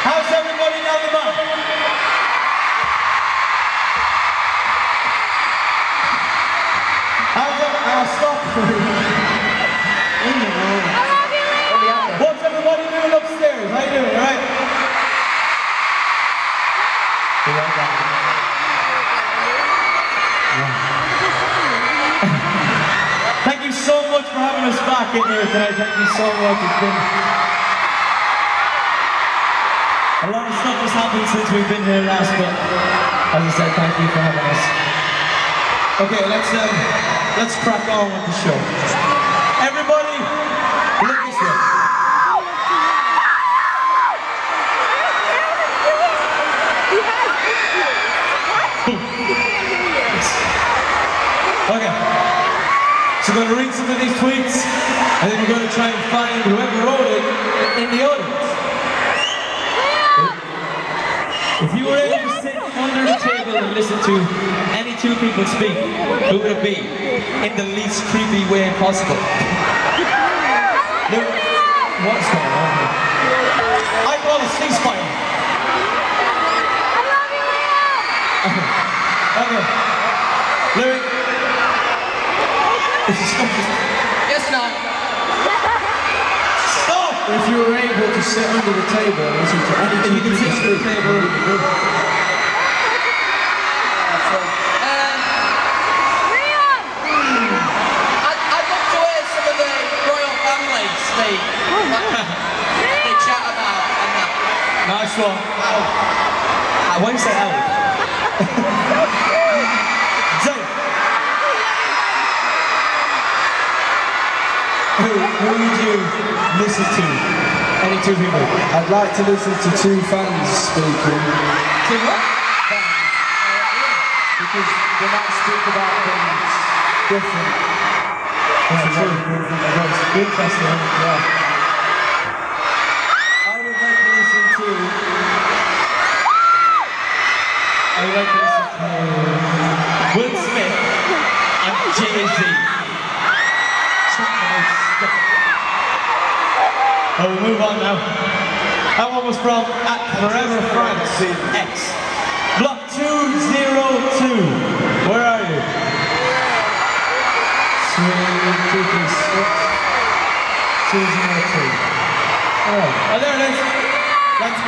How's everybody down the back? Stop. What's everybody doing upstairs? How you doing, alright? Thank you so much for having us back in here tonight. Thank you so much. It's been a lot of stuff has happened since we've been here last, but as I said, thank you for having us. Okay, let's crack on with the show. Everybody, look this way. Okay, so we're going to read some of these tweets, and then we're going to try and find whoever wrote it in the audience. If you were able to sit under the table and listen to any two people speak, who would it be? In the least creepy way possible. Look, what's going on here? I call a ceasefire. Okay. Lyric. Yes, no. Stop! If you were able to sit under the table and listen to anything, you can sit under the table. I'd love to hear some of the royal family speak. They chat about and that. Nice one. I won't say out. Who would you listen to? Any two people? I'd like to listen to two fans speaking. Two what? Because they might speak about things different. Yeah, true. Interesting, yeah. I would like to listen to Will Smith and Jay-Z. Oh, we'll move on now. That one was from @Forever France X. Block 202. Where are you? 202. Oh, there it is. That's me.